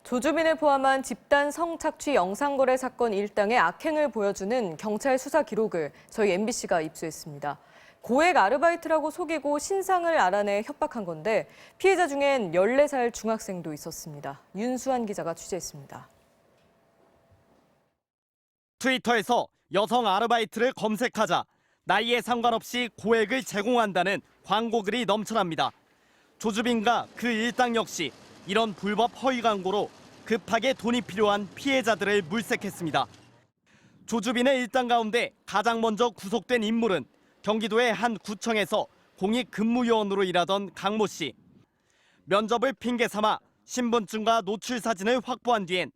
조주빈을 포함한 집단 성착취 영상거래 사건 일당의 악행을 보여주는 경찰 수사 기록을 저희 MBC가 입수했습니다. 고액 아르바이트라고 속이고 신상을 알아내 협박한 건데 피해자 중엔 14살 중학생도 있었습니다. 윤수환 기자가 취재했습니다. 트위터에서 여성 아르바이트를 검색하자 나이에 상관없이 고액을 제공한다는 광고글이 넘쳐납니다. 조주빈과 그 일당 역시 이런 불법 허위 광고로 급하게 돈이 필요한 피해자들을 물색했습니다. 조주빈의 일당 가운데 가장 먼저 구속된 인물은 경기도의 한 구청에서 공익근무요원으로 일하던 강모 씨. 면접을 핑계 삼아 신분증과 노출 사진을 확보한 뒤엔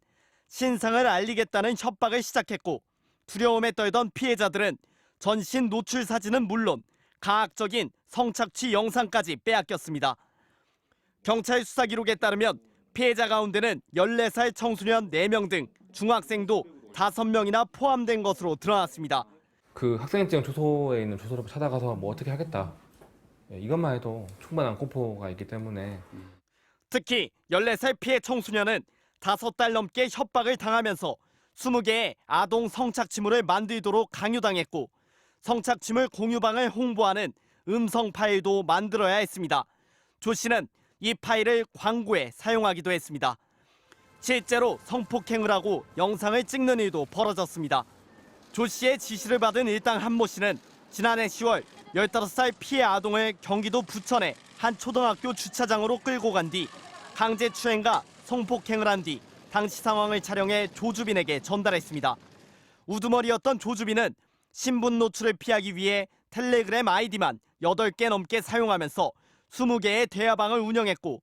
신상을 알리겠다는 협박을 시작했고 두려움에 떨던 피해자들은 전신 노출 사진은 물론 가학적인 성착취 영상까지 빼앗겼습니다. 경찰 수사 기록에 따르면 피해자 가운데는 14살 청소년 4명 등 중학생도 5명이나 포함된 것으로 드러났습니다. 그 학생증 주소에 있는 주소로 찾아가서 뭐 어떻게 하겠다. 이것만 해도 충분한 공포가 있기 때문에. 특히 14살 피해 청소년은 5달 넘게 협박을 당하면서 20개의 아동 성착취물을 만들도록 강요당했고 성착취물 공유방을 홍보하는 음성 파일도 만들어야 했습니다. 조 씨는 이 파일을 광고에 사용하기도 했습니다. 실제로 성폭행을 하고 영상을 찍는 일도 벌어졌습니다. 조 씨의 지시를 받은 일당 한모 씨는 지난해 10월 15살 피해 아동을 경기도 부천의 한 초등학교 주차장으로 끌고 간 뒤 강제추행과 성폭행을 한 뒤 당시 상황을 촬영해 조주빈에게 전달했습니다. 우두머리였던 조주빈은 신분 노출을 피하기 위해 텔레그램 아이디만 8개 넘게 사용하면서 20개의 대화방을 운영했고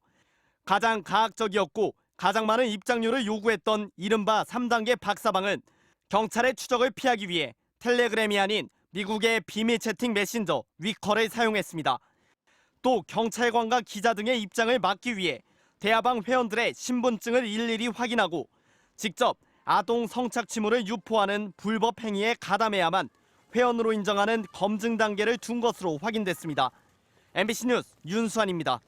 가장 가학적이었고 가장 많은 입장료를 요구했던 이른바 3단계 박사방은 경찰의 추적을 피하기 위해 텔레그램이 아닌 미국의 비밀 채팅 메신저 위커를 사용했습니다. 또 경찰관과 기자 등의 입장을 막기 위해 대화방 회원들의 신분증을 일일이 확인하고 직접 아동 성착취물을 유포하는 불법 행위에 가담해야만 회원으로 인정하는 검증 단계를 둔 것으로 확인됐습니다. MBC 뉴스 윤수환입니다.